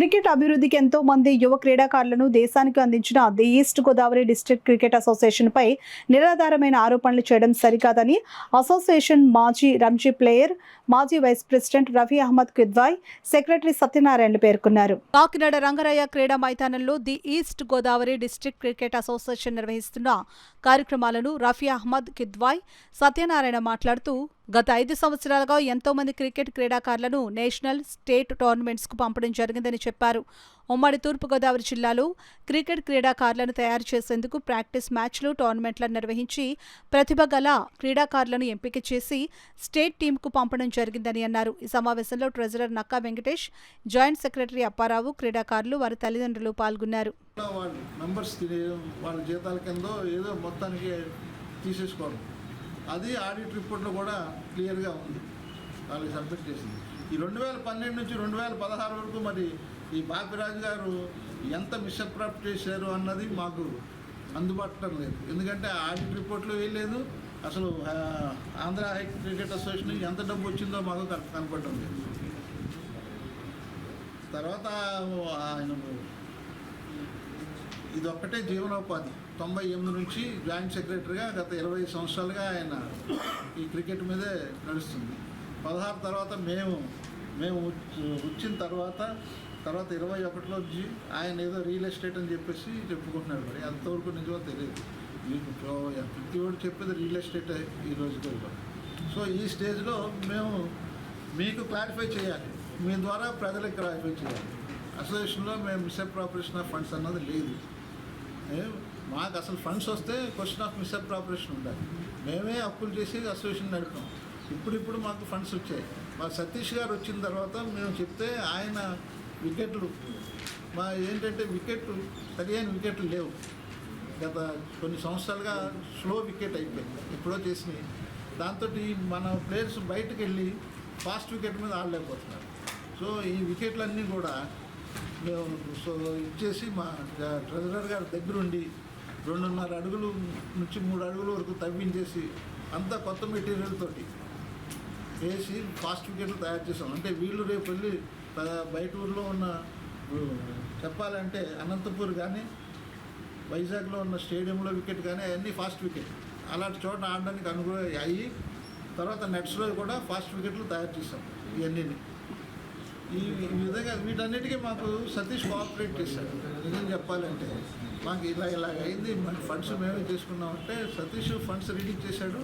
Cricket అభివృద్ధికి ఎంతో మంది యువ క్రీడాకారులను దేశానికి అందించిన the East Godavari district cricket association పై నిరాధారమైన ఆరోపణలు చేయడం సరికాదని అసోసియేషన్ మాజీ రంజీ ప్లేయర్, మాజీ vice president Rafi Ahmed Kidwai, secretary Satyanarayana పేర్కొన్నారు. కాకినాడ రంగరయ్య క్రీడా మైదానంలో the East Godavari district cricket association నిర్వహిస్తున్న కార్యక్రమాలను రఫీ అహ్మద్ కిద్వాయ్, సత్యనారాయణ మాట్లాడుతూ గత 5 సంవత్సరాలుగా ఎంతో మంది క్రికెట్ క్రీడాకారులను నేషనల్, స్టేట్ టోర్నమెంట్స్కు పంపడం జరిగిందని చెప్పారు. ఉమ్మడి తూర్పుగోదావరి జిల్లాలో క్రికెట్ క్రీడాకారులను తయారు చేసేందుకు ప్రాక్టీస్ మ్యాచ్లు, టోర్నమెంట్లను నిర్వహించి ప్రతిభ గల క్రీడాకారులను ఎంపిక చేసి స్టేట్ టీంకు పంపడం జరిగిందని అన్నారు. ఈ సమావేశంలో treasurer Nakka Venkatesh, joint secretary Apparao, క్రీడాకారులు, వారి తల్లిదండ్రులు పాల్గొన్నారు. అది ఆడిట్ రిపోర్ట్లో కూడా క్లియర్గా ఉంది, వాళ్ళకి సబ్మిట్ చేసింది. ఈ 2012 నుంచి 2016 వరకు మరి ఈ బాపిరాజు గారు ఎంత మిస్అప్రాప్ట్ చేశారు అన్నది మాకు అందుబాటులో లేదు. ఎందుకంటే ఆడిట్ రిపోర్ట్లో వేయలేదు, అసలు ఆంధ్ర హై క్రికెట్ అసోసియేషన్ ఎంత డబ్బు వచ్చిందో మాకు కనపడటం లేదు. తర్వాత ఆయన ఇదొక్కటే జీవనోపాధి. 98 నుంచి జాయింట్ సెక్రటరీగా గత 20 సంవత్సరాలుగా ఆయన ఈ క్రికెట్ మీదే నడుస్తుంది. 16 తర్వాత మేము వచ్చిన తర్వాత 21లో వచ్చి ఆయన ఏదో రియల్ ఎస్టేట్ అని చెప్పేసి చెప్పుకుంటున్నాడు. మరి అంతవరకు నిజమో తెలియదు. మీకు ప్రతి ఒక్కటి చెప్పేది రియల్ ఎస్టేట్ ఈ రోజుల్లో. సో ఈ స్టేజ్లో మేము మీకు క్లారిఫై చేయాలి, మీ ద్వారా ప్రజలకు క్లారిఫై చేయాలి. అసోసియేషన్లో మేము మిస్అప్రాపరేషన్ ఆఫ్ ఫండ్స్ అన్నది లేదు. మాకు అసలు ఫండ్స్ వస్తే క్వశ్చన్ ఆఫ్ మిస్అప్రాపరేషన్ ఉండాలి. మేమే అప్పులు చేసి అసోసియేషన్ నడిపాం. ఇప్పుడు మాకు ఫండ్స్ వచ్చాయి. మా సతీష్ గారు వచ్చిన తర్వాత మేము చెప్తే ఆయన వికెట్లు ఏంటంటే సరైన వికెట్లు లేవు. గత కొన్ని సంవత్సరాలుగా స్లో వికెట్ అయిపోయింది, ఎప్పుడో చేసినాయి. దాంతో మన ప్లేయర్స్ బయటకు వెళ్ళి ఫాస్ట్ వికెట్ మీద ఆడలేకపోతున్నారు. సో ఈ వికెట్లన్నీ కూడా మేము ఇచ్చేసి మా ట్రెజరర్ గారి దగ్గరుండి 2.5 అడుగుల నుంచి 3 అడుగుల వరకు తవ్వించేసి అంతా కొత్త మెటీరియల్ తోటి వేసి ఫాస్ట్ వికెట్లు తయారు చేసాం. అంటే వీళ్ళు రేపు వెళ్ళి బయట ఊర్లో ఉన్న చెప్పాలంటే అనంతపూర్ కానీ, వైజాగ్లో ఉన్న స్టేడియంలో వికెట్ కానీ అవన్నీ ఫాస్ట్ వికెట్. అలాంటి చోట ఆడడానికి అనుకూల అయ్యి తర్వాత నెట్స్లో కూడా ఫాస్ట్ వికెట్లు తయారు చేసాం. ఇవన్నీ ఈ విధంగా వీటన్నిటికీ మాకు సతీష్ కోఆపరేట్ చేశాడు. నిజం చెప్పాలంటే మాకు ఇలా అయింది, మన ఫండ్స్ మేమే చేసుకున్నామంటే సతీష్ ఫండ్స్ రిలీజ్ చేశాడు.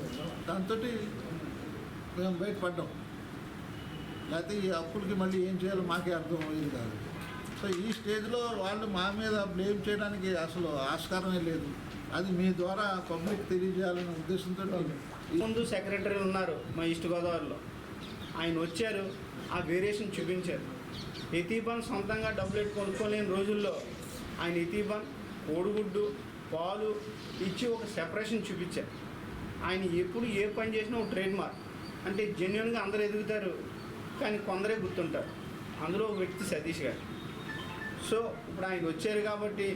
దాంతో మేము బయటపడ్డాం. లేకపోతే ఈ అప్పులకి మళ్ళీ ఏం చేయాలో మాకే అర్థం అయ్యేది కాదు. సో ఈ స్టేజ్లో వాళ్ళు మా మీద బ్లేమ్ చేయడానికి అసలు ఆస్కారమే లేదు. అది మీ ద్వారా పబ్లిక్ తెలియజేయాలనే ఉద్దేశంతో. ముందు సెక్రటరీ ఉన్నారు మా ఈస్ట్ గోదావరిలో, ఆయన వచ్చారు, ఆ వేరియేషన్ చూపించారు. ఎతీబాన్ సొంతంగా డబ్బులు కొనుక్కోలేని రోజుల్లో ఆయన ఎతీబాన్, కోడిగుడ్డు, పాలు ఇచ్చి ఒక సెపరేషన్ చూపించారు. ఆయన ఎప్పుడు ఏ పని చేసినా ఒక ట్రేడ్ మార్క్. అంటే జెన్యున్గా అందరూ ఎదుగుతారు, కానీ కొందరే గుర్తుంటారు. అందులో ఒక వ్యక్తి సతీష్ గారు. సో ఇప్పుడు ఆయన వచ్చారు కాబట్టి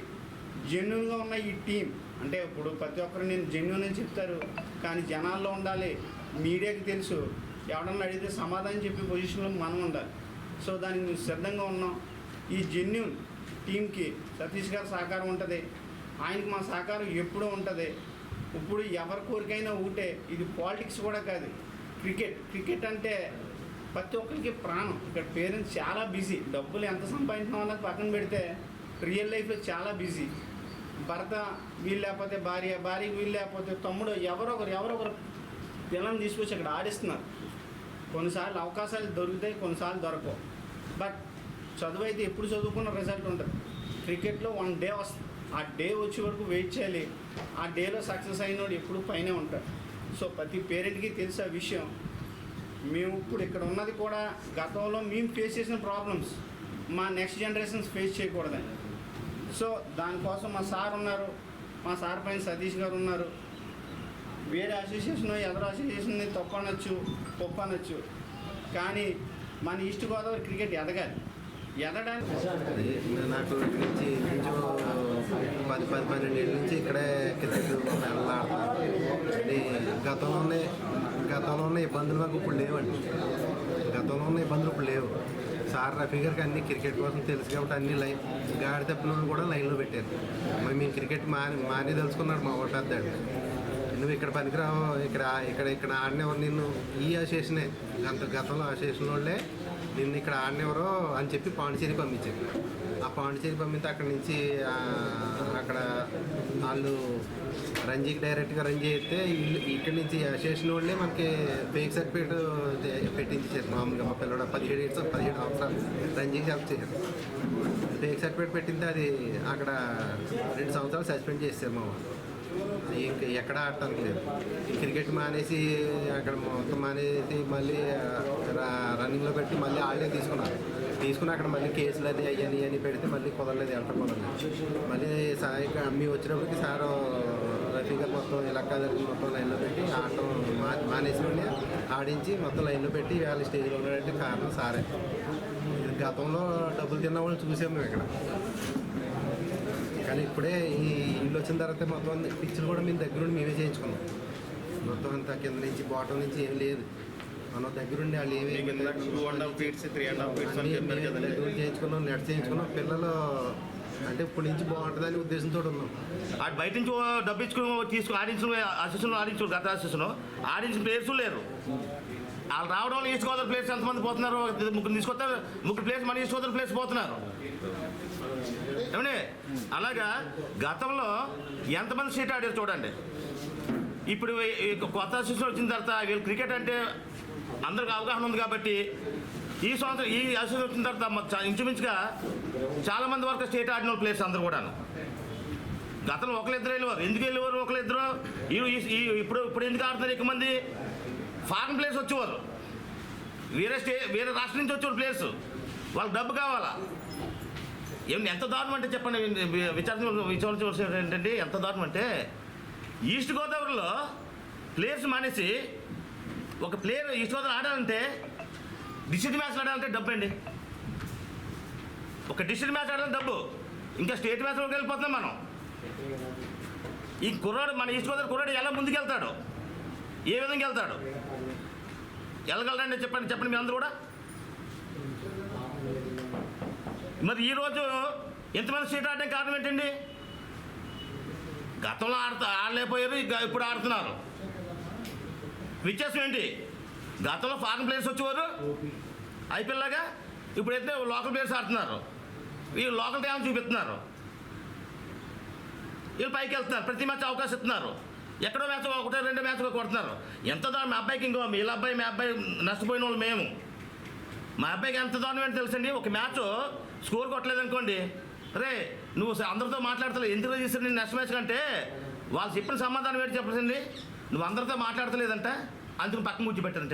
జెన్యున్గా ఉన్న ఈ టీం, అంటే ఇప్పుడు ప్రతి ఒక్కరు నేను జెన్యున్ అని చెప్తారు, కానీ జనాల్లో ఉండాలి, మీడియాకి తెలుసు, ఎవడన్నా అడిగితే సమాధానం చెప్పే పొజిషన్లో మనం ఉండాలి. సో దానికి మేము సిద్ధంగా ఉన్నాం. ఈ జెన్యున్ టీంకి సతీష్ గారి సహకారం ఉంటుంది, ఆయనకి మా సహకారం ఎప్పుడూ ఉంటుంది. ఇప్పుడు ఎవరి కోరికైనా ఒకటే, ఇది పాలిటిక్స్ కూడా కాదు, క్రికెట్ అంటే ప్రతి ఒక్కరికి ప్రాణం. ఇక్కడ పేరెంట్స్ చాలా బిజీ, డబ్బులు ఎంత సంపాదించడం అన్నది పక్కన పెడితే రియల్ లైఫ్లో చాలా బిజీ. భర్త వీళ్ళు లేకపోతే భార్య వీళ్ళు లేకపోతే తమ్ముడు, ఎవరొకరు పిల్లల్ని తీసుకొచ్చి అక్కడ ఆడిస్తున్నారు. కొన్నిసార్లు అవకాశాలు దొరుకుతాయి, కొన్నిసార్లు దొరకవు. బట్ చదువు అయితే ఎప్పుడు చదువుకున్న రిజల్ట్ ఉంటుంది. క్రికెట్లో 1 డే వస్తుంది, ఆ డే వచ్చే వరకు వెయిట్ చేయాలి. ఆ డేలో సక్సెస్ అయినోడు ఎప్పుడు పైనే ఉంటాడు. సో ప్రతి పేరెంట్కి తెలుసు ఆ విషయం. మేము ఇప్పుడు ఇక్కడ ఉన్నది కూడా గతంలో మేము ఫేస్ చేసిన ప్రాబ్లమ్స్ మా నెక్స్ట్ జనరేషన్స్ ఫేస్ చేయకూడదని. సో దానికోసం మా సార్ ఉన్నారు, మా సార్ పైన సతీష్ గారు ఉన్నారు. వేరే అసోసియేషన్ ఎదరు అసోసియేషన్ని తప్పు అనొచ్చు, గొప్ప అనొచ్చు, కానీ మన ఈస్ట్ గోదావరి క్రికెట్ ఎదగాలి. ఎదగడానికి నాకు నుంచి 10-12 ఏళ్ళ నుంచి ఇక్కడే క్రికెట్ ఆడుతున్నాను. గతంలో ఉన్న ఇబ్బందులు నాకు ఇప్పుడు లేవండి. గతంలో ఉన్న ఇబ్బందులు ఇప్పుడు లేవు. సార్ రఫీ గారికి అన్ని క్రికెట్ కోసం తెలుసు కాబట్టి అన్ని లైన్ గాడి తప్పిన వాళ్ళు కూడా లైన్లో పెట్టారు. మరి మేము క్రికెట్ మాని తెలుసుకున్నాడు మా ఓటు పెద్దాడు. నువ్వు ఇక్కడ పనికిరావు, ఇక్కడ ఆడినెవరు నిన్ను, ఈ అసోసియేషనే గతంలో అసోసియేషన్ వాళ్ళే నిన్ను ఇక్కడ ఆడినెవరో అని చెప్పి పాండిచేరి పంపించారు. ఆ పాండిచేరి పంపితే అక్కడి నుంచి అక్కడ వాళ్ళు రంజీకి డైరెక్ట్గా రంజీ అయితే ఇక్కడి నుంచి అసోసియేషన్ వాళ్ళే మనకి ఫేక్ సర్టిఫికేట్ పెట్టించారు. మామూలుగా మా పిల్లడు 17 సంవత్సరాలు రంజీకి సెలెక్ట్ చేశారు. ఫేక్ సర్టిఫికేట్ పెట్టింది అది అక్కడ 2 సంవత్సరాలు సస్పెండ్ చేశారు మా వాళ్ళు. ఇంక ఎక్కడ ఆడటానికి లేదు. ఈ క్రికెట్ మానేసి అక్కడ మొత్తం మానేసి మళ్ళీ రన్నింగ్లో పెట్టి మళ్ళీ ఆడలే తీసుకుని అక్కడ మళ్ళీ కేసులు అది అయ్యని పెడితే మళ్ళీ కుదరలేదు, కుదరలేదు. మళ్ళీ సాయికి అమ్మి వచ్చినప్పటికి సారు రఫీగా మొత్తం ఇలా మొత్తం లైన్లో పెట్టి ఆడటం మానేసి ఆడించి మొత్తం లైన్లో పెట్టి వాళ్ళ స్టేజ్లో ఉన్నాడంటే కారణం సారే. గతంలో డబ్బులు తిన్న వాళ్ళు చూసాము మేము ఇక్కడ. కానీ ఇప్పుడే ఈ ఇల్లు వచ్చిన తర్వాత మొత్తం పిచ్చులు కూడా మేము దగ్గరుండి మేమే చేయించుకున్నాం. మొత్తం అంతా కింద నుంచి బాటం నుంచి ఏం లేదు, మనం దగ్గరుండి వాళ్ళు $2.5 feet 3.5 feet దగ్గరుండి చేయించుకున్నాం, నెట్ చేయించుకున్నాం. పిల్లలు అంటే ఇప్పటి నుంచి బాగుంటుందని ఉద్దేశంతో ఉన్నాం. అటు బయట నుంచి డబ్బు తీసుకుని ఆడించిన అసోసియేషన్ ఆడించు గత అసోసియేషన్ ఆడించిన ప్లేయర్స్ లేరు. వాళ్ళు రావడం ఈస్ట్ గోదావరి ప్లేయర్స్ ఎంతమంది పోతున్నారు, 3 తీసుకొస్తారు, 3 ప్లేయర్స్ మన ఈస్ట్ గోదావరి ప్లేయర్స్ పోతున్నారు ఏమండి. అలాగా గతంలో ఎంతమంది సీట్ ఆడారు చూడండి. ఇప్పుడు కొత్త అసోసియేషన్ వచ్చిన తర్వాత వీళ్ళు క్రికెట్ అంటే అందరికి అవగాహన ఉంది కాబట్టి ఈ సంవత్సరం ఈ అసోసియేషన్ వచ్చిన తర్వాత ఇంచుమించుగా చాలామంది వరకు స్టేట్ ఆడిన ప్లేయర్స్ అందరూ కూడాను. గతంలో ఒకరిద్దరు వెళ్ళేవారు. ఎందుకు వెళ్ళేవారు ఒకరిద్దరు? ఇప్పుడు ఎందుకు ఆడుతున్నారు ఎక్కువ మంది? ఫారెన్ ప్లేయర్స్ వచ్చేవారు, వేరే రాష్ట్రం నుంచి వచ్చేవారు ప్లేయర్స్. వాళ్ళకి డబ్బు కావాలా? ఏమన్నా ఎంత దారుణం అంటే చెప్పండి. విచారించవలసి ఏంటంటే ఎంత దారుణం అంటే ఈస్ట్ గోదావరిలో ప్లేయర్స్ మానేసి ఒక ప్లేయర్ ఈస్ట్ గోదావరి ఆడాలంటే డిస్ట్రిక్ట్ మ్యాచ్లు ఆడాలంటే డబ్బు అండి. ఒక డిస్ట్రిక్ట్ మ్యాచ్ ఆడాలంటే డబ్బు, ఇంకా స్టేట్ మ్యాచ్లోకి వెళ్ళిపోతున్నాం మనం. ఈ కుర్రాడు మన ఈస్ట్ గోదావరి కుర్రాడు ఎలా ముందుకెళ్తాడు, ఏ విధంగా వెళ్తాడు, వెళ్ళగలరండి చెప్పండి మీ అందరూ కూడా. మరి ఈరోజు ఎంతమంది స్టేట్ ఆడడానికి కారణం ఏంటండి? గతంలో ఆడలేకపోయారు, ఇప్పుడు ఆడుతున్నారు. వ్యత్యాసం ఏంటి? గతంలో ఫారెన్ ప్లేయర్స్ వచ్చేవారు ఐపీఎల్ లాగా, ఇప్పుడైతే లోకల్ ప్లేయర్స్ ఆడుతున్నారు. వీళ్ళు లోకల్ టాలెంట్ చూపిస్తున్నారు, వీళ్ళు పైకి వెళ్తున్నారు, ప్రతి మ్యాచ్ అవకాశం ఇస్తున్నారు. ఎక్కడో మ్యాచ్ 1-2 మ్యాచ్లు కొడుతున్నారు. ఎంత దాని మా అబ్బాయికి ఇంకో వీళ్ళ అబ్బాయి మీ అబ్బాయి నష్టపోయిన వాళ్ళు మేము. మా అబ్బాయికి ఎంత దారుణం ఏంటి తెలుసండి, ఒక మ్యాచ్ స్కోర్ కొట్టలేదు అనుకోండి, రే నువ్వు అందరితో మాట్లాడతలేదు, ఎందుకు చేశారు నేను నెక్స్ట్ మ్యాచ్ కంటే వాళ్ళు చెప్పిన సమాధానం ఏంటి చెప్పండి, నువ్వు అందరితో మాట్లాడతలేదంట, అందుకు పక్కన కూర్చోబెట్టారంటే